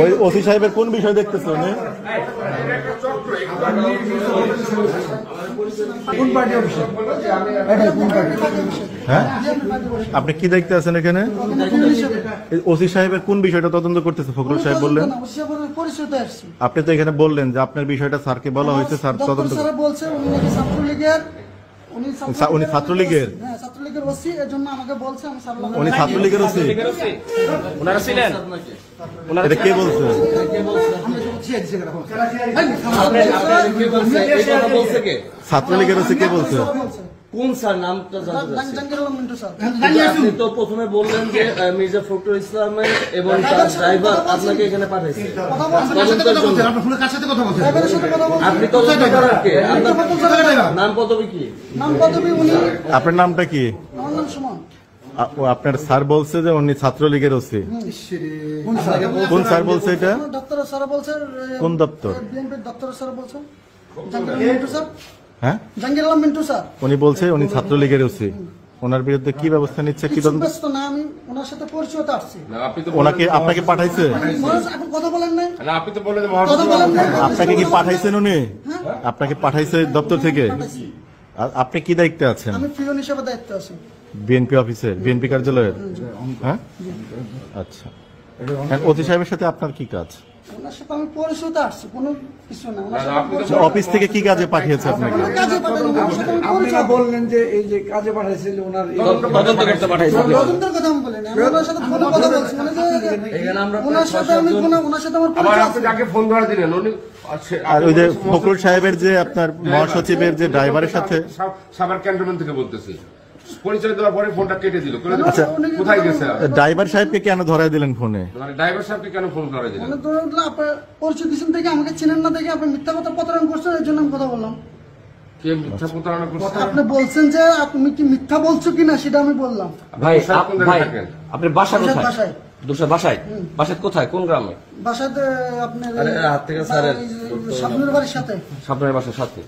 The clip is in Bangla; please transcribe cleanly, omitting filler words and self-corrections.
ওই ওসি সাহেবের কোন বিষয় দেখতেছে উনি? হ্যাঁ, আপনি কি দেখতে আছেন এখানে? ওসি সাহেবের কোন বিষয়টা তদন্ত করতেছে ফখরুল সাহেব বললেন? আপনি তো এখানে বললেন যে আপনার বিষয়টা স্যারকে বলা হয়েছে, স্যার তদন্ত উনি ছাত্রলীগের উনি ছাত্রলীগের ওসি। ওনারা ছিলেন? এটা কে বলছে? ছাত্রলীগের ওসি কে বলছে? কোন স্যার নামটা আপনি তো প্রথমে বললেন যে মির্জা ফখরুল ইসলামের এবং তার ড্রাইভার আপনাকে এখানে পাঠাইছে আপনি তদন্ত করার কে? নাম পদবি কি? আপনার নামটা কি? আপনার স্যার বলছে যে উনি ছাত্রলীগের ওসি। কোন স্যার বলছে এটা? কোন দপ্তর? হ্যাঁ, উনি বলছে উনি ছাত্রলীগের ওসি। ওনার বিরুদ্ধে কি ব্যবস্থা নিচ্ছে? কি তদন্ত? ওনাকে আপনাকে পাঠাইছে? আপনাকে কি পাঠাইছেন উনি? আপনাকে পাঠাইছে দপ্তর থেকে? আপনি কি দায়িত্বে আছেন? বিএনপি অফিসের, বিএনপি কার্যালয়ের। হ্যাঁ, আচ্ছা। ওসি সাহেবের সাথে আপনার কি কাজ? অফিস থেকে কি কাজে পাঠিয়েছে আপনাকে? আপনারা বললেন যে এই যে কাজে পাঠাইছিল ওনার তদন্ত করতে পাঠাইছে। আর ওই যে ফখরুল সাহেবের যে আপনার মহাসচিবের যে ড্রাইভারের সাথে সাভার ক্যান্টনমেন্ট থেকে বলতেছি, পরিচয় দেওয়ার পরে ফোনটা কেটে দিল। আচ্ছা, কোথায় গেছে? ড্রাইভার সাহেবকে কেন ধরাই দিলেন ফোনে? মানে ড্রাইভার সাহেবকে কেন ফোন ধরাই দিলেন? পরিচয় দিচ্ছেন থেকে আমাকে চেনেন না দেখে আপনি মিথ্যা কথা প্রতারণা করছেন, এই জন্য আমি কথা বললাম। কে মিথ্যা প্রতারণা করছে? আপনি বলছেন যে তুমি কি মিথ্যা বলছো কিনা সেটা আমি বললাম। ভাই আপনি বাসা কোথায়? বাসায়। বাসায় বাসায় কোথায়? কোন গ্রামে? বাসাতে আপনার হাত থেকে স্যারের সামনের বাড়ির সাথে। সামনের বাসার সাথে।